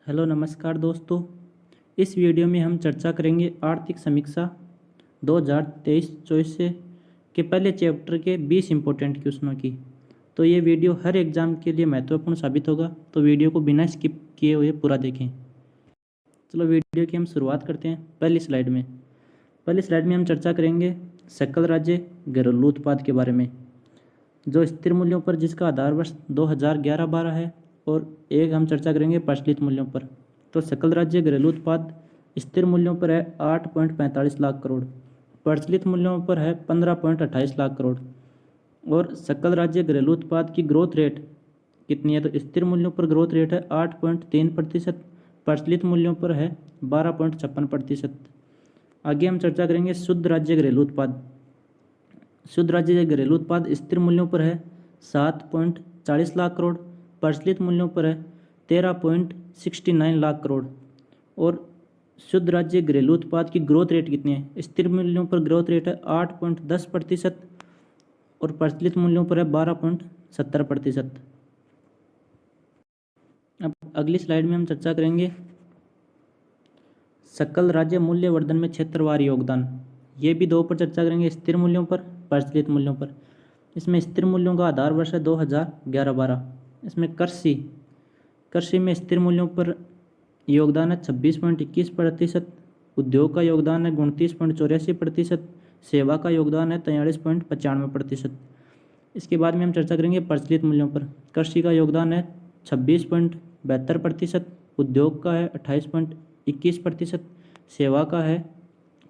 Hello नमस्कार दोस्तों। इस वीडियो में हम चर्चा करेंगे आर्थिक समीक्षा 2023-24 से के पहले चैप्टर के 20 इम्पोर्टेंट क्वेश्चनों की। तो ये वीडियो हर एग्ज़ाम के लिए महत्वपूर्ण साबित होगा, तो वीडियो को बिना स्किप किए हुए पूरा देखें। चलो वीडियो की हम शुरुआत करते हैं। पहली स्लाइड में हम चर्चा करेंगे सकल राज्य घरेलू उत्पाद के बारे में, जो स्थिर मूल्यों पर जिसका आधार वर्ष 2011-12 है, और एक हम चर्चा करेंगे प्रचलित मूल्यों पर। तो सकल राज्य घरेलू उत्पाद स्थिर मूल्यों पर है 8.45 लाख करोड़, प्रचलित मूल्यों पर है 15.28 लाख करोड़। और सकल राज्य घरेलू उत्पाद की ग्रोथ रेट कितनी है? तो स्थिर मूल्यों पर ग्रोथ रेट है 8.3%, प्रचलित मूल्यों पर है 12.56%। आगे हम चर्चा करेंगे शुद्ध राज्य घरेलू उत्पाद। शुद्ध राज्य घरेलू उत्पाद स्थिर मूल्यों पर है 7.40 लाख करोड़, प्रचलित मूल्यों पर है 13.69 लाख करोड़। और शुद्ध राज्य घरेलू उत्पाद की ग्रोथ रेट कितनी है? स्थिर मूल्यों पर ग्रोथ रेट है 8.10% और प्रचलित मूल्यों पर है 12.70%। अब अगली स्लाइड में हम चर्चा करेंगे सकल राज्य मूल्य वर्धन में क्षेत्रवार योगदान। ये भी दो पर चर्चा करेंगे, स्थिर मूल्यों पर, प्रचलित मूल्यों पर। इसमें स्थिर मूल्यों का आधार वर्ष है 2011-12। इसमें कृषि में स्थिर मूल्यों पर योगदान है 26.21%, उद्योग का योगदान है 29.84%, सेवा का योगदान है 43.95%। इसके बाद में हम चर्चा करेंगे प्रचलित मूल्यों पर। कृषि का योगदान है 26.72%, उद्योग का है 28.21%, सेवा का है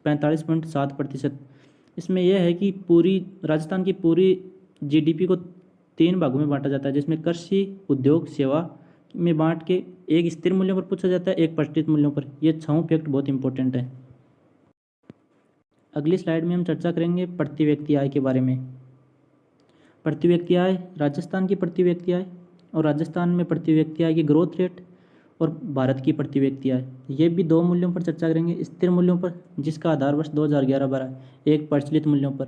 45.7%। इसमें यह है कि पूरी राजस्थान की पूरी जीडीपी को 3 भागों में बांटा जाता है, जिसमें कृषि, उद्योग, सेवा में बांट के एक स्थिर मूल्यों पर पूछा जाता है, एक प्रचलित मूल्यों पर। ये 6 फैक्ट बहुत इंपॉर्टेंट है। अगली स्लाइड में हम चर्चा करेंगे प्रति व्यक्ति आय के बारे में। प्रति व्यक्ति आय, राजस्थान की प्रति व्यक्ति आय और राजस्थान में प्रति व्यक्ति आय की ग्रोथ रेट और भारत की प्रति व्यक्ति आय, ये भी 2 मूल्यों पर चर्चा करेंगे। स्थिर मूल्यों पर जिसका आधार वर्ष 2011-12, एक प्रचलित मूल्यों पर।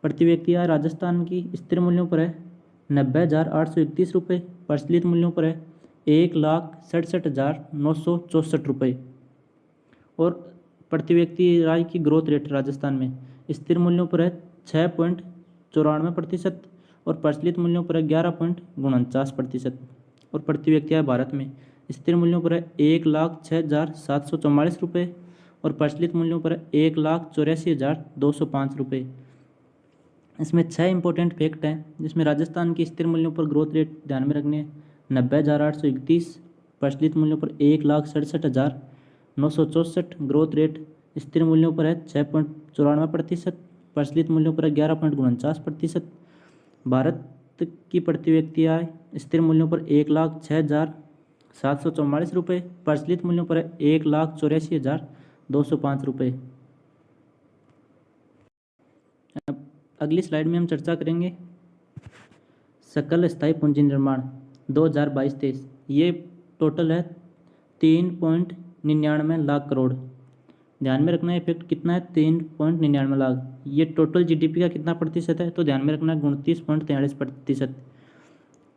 प्रति व्यक्ति आय राजस्थान की स्थिर मूल्यों पर है 90,831 रुपये, प्रचलित मूल्यों पर है 1,67,964 रुपये। और प्रति व्यक्ति आय की ग्रोथ रेट राजस्थान में स्थिर मूल्यों पर है 6.94% और प्रचलित मूल्यों पर है 11.49%। और प्रति व्यक्ति आय भारत में स्थिर मूल्यों पर है 1,06,744 रुपये और प्रचलित मूल्यों पर है 1,84,205 रुपये। इसमें 6 इंपॉर्टेंट फैक्ट हैं, जिसमें राजस्थान की स्थिर मूल्यों पर ग्रोथ रेट ध्यान में रखने 90,831, प्रचलित मूल्यों पर 1,67,964, ग्रोथ रेट स्थिर मूल्यों पर है 6.94%, प्रचलित मूल्यों पर है 11.49%। भारत की प्रति व्यक्ति आय स्थिर मूल्यों पर 1,06,744 रुपये, प्रचलित मूल्यों पर है 1,84,205 रुपये। अगली स्लाइड में हम चर्चा करेंगे सकल स्थायी पूंजी निर्माण 2022-23। ये टोटल है 3.99 लाख करोड़। ध्यान में रखना है इफेक्ट कितना है, 3.99 लाख। ये टोटल जीडीपी का कितना प्रतिशत है? तो ध्यान में रखना है 29.43%।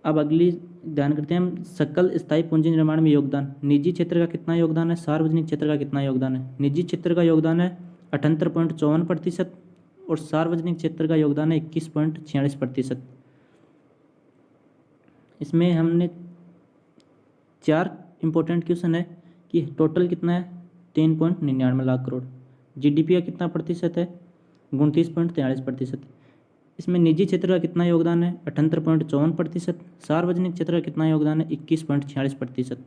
अब अगली ध्यान करते हैं हम सकल स्थायी पूंजी निर्माण में योगदान। निजी क्षेत्र का कितना योगदान है, सार्वजनिक क्षेत्र का कितना योगदान है? निजी क्षेत्र का योगदान है 78.54% और सार्वजनिक क्षेत्र का योगदान है 21.46%। इसमें हमने 4 इंपॉर्टेंट क्वेश्चन है कि टोटल कितना है, 3.99 लाख करोड़। जीडीपी का कितना प्रतिशत है? 29.43%। इसमें निजी क्षेत्र का कितना योगदान है? 78.54%। सार्वजनिक क्षेत्र का कितना योगदान है? 21.46%।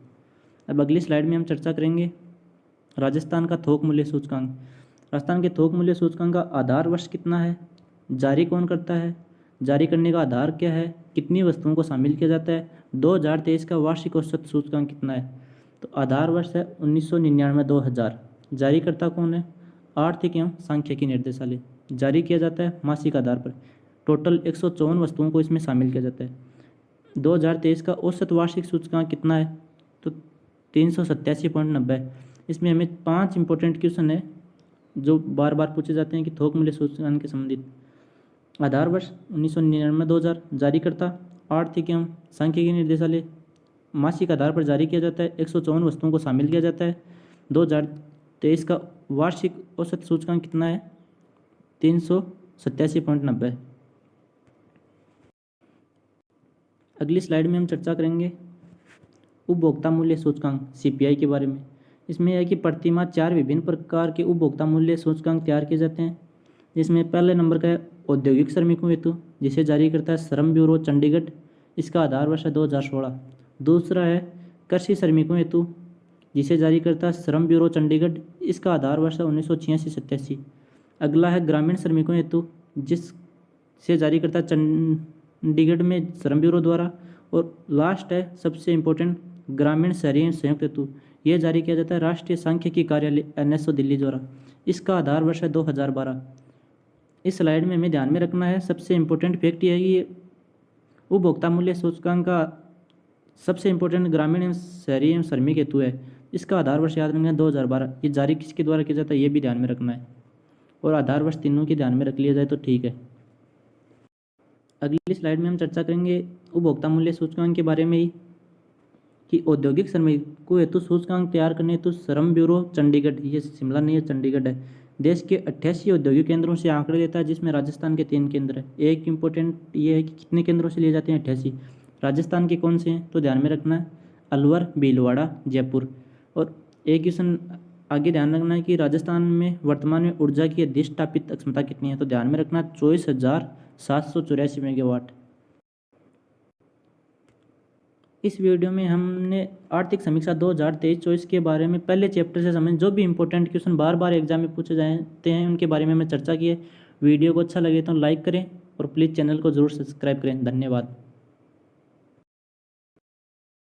अब अगली स्लाइड में हम चर्चा करेंगे राजस्थान का थोक मूल्य सूचकांक। राजस्थान के थोक मूल्य सूचकांक का आधार वर्ष कितना है? जारी कौन करता है? जारी करने का आधार क्या है? कितनी वस्तुओं को शामिल किया जाता है? 2023 का वार्षिक औसत सूचकांक कितना है? तो आधार वर्ष है 1999-2000। जारीकर्ता कौन है? आर्थिक एवं सांख्यिकी निर्देशालय। जारी किया जाता है मासिक आधार पर। टोटल 154 वस्तुओं को इसमें शामिल किया जाता है। 2023 का औसत वार्षिक सूचकांक कितना है? तो 387.90। इसमें हमें 5 इंपॉर्टेंट क्वेश्चन है जो बार बार पूछे जाते हैं कि थोक मूल्य सूचकांक के संबंधित। आधार वर्ष 1999-2000, जारीकर्ता आर्थिक एवं सांख्यिकी निर्देशालय, मासिक आधार पर जारी किया जाता है। 154 वस्तुओं को शामिल किया जाता है। 2023 का वार्षिक औसत सूचकांक कितना है? 387.90। अगली स्लाइड में हम चर्चा करेंगे उपभोक्ता मूल्य सूचकांक CPI के बारे में। इसमें यह है कि प्रतिमाह 4 विभिन्न प्रकार के उपभोक्ता मूल्य सूचकांक तैयार किए जाते हैं, जिसमें पहले नंबर का है औद्योगिक श्रमिकों हेतु, जिसे जारी करता है श्रम ब्यूरो चंडीगढ़। इसका आधार वर्ष है 2016। दूसरा है कृषि श्रमिकों हेतु, जिसे जारी करता है श्रम ब्यूरो चंडीगढ़। इसका आधार वर्ष है 1986-87। अगला है ग्रामीण श्रमिकों हेतु, जिससे जारी करता है चंडीगढ़ में श्रम ब्यूरो द्वारा। और लास्ट है सबसे इम्पोर्टेंट ग्रामीण शहरी संयुक्त हेतु, यह जारी किया जाता है राष्ट्रीय सांख्यिकी कार्यालय NSO दिल्ली द्वारा। इसका आधार वर्ष है 2012। इस स्लाइड में हमें ध्यान में रखना है सबसे इम्पोर्टेंट फैक्ट यह है कि उपभोक्ता मूल्य सूचकांक का सबसे इम्पोर्टेंट ग्रामीण एवं शहरी एवं श्रमिक हेतु है। इसका आधार वर्ष याद रखना है 2012। ये जारी किसके द्वारा किया जाता है ये भी ध्यान में रखना है, और आधार वर्ष तीनों के ध्यान में रख लिया जाए तो ठीक है। अगली स्लाइड में हम चर्चा करेंगे उपभोक्ता मूल्य सूचकांक के बारे में ही, कि औद्योगिक श्रमिकों हेतु सूचकांक तैयार करने हेतु श्रम ब्यूरो चंडीगढ़, ये शिमला नहीं है चंडीगढ़ है, देश के 88 औद्योगिक केंद्रों से आंकड़े लेता है, जिसमें राजस्थान के 3 केंद्र है। एक इम्पोर्टेंट ये है कि कितने केंद्रों से लिए जाते हैं? 88। राजस्थान के कौन से हैं तो ध्यान में रखना है अलवर, भीलवाड़ा, जयपुर। और एक क्वेश्चन आगे ध्यान रखना है कि राजस्थान में वर्तमान में ऊर्जा की अधिष्ठापित क्षमता कितनी है, तो ध्यान में रखना 24,784 मेगावाट। इस वीडियो में हमने आर्थिक समीक्षा 2023-24 के बारे में पहले चैप्टर से समझ जो भी इंपॉर्टेंट क्वेश्चन बार बार एग्जाम में पूछे जाते हैं उनके बारे में मैं चर्चा की है। वीडियो को अच्छा लगे तो लाइक करें और प्लीज़ चैनल को ज़रूर सब्सक्राइब करें। धन्यवाद।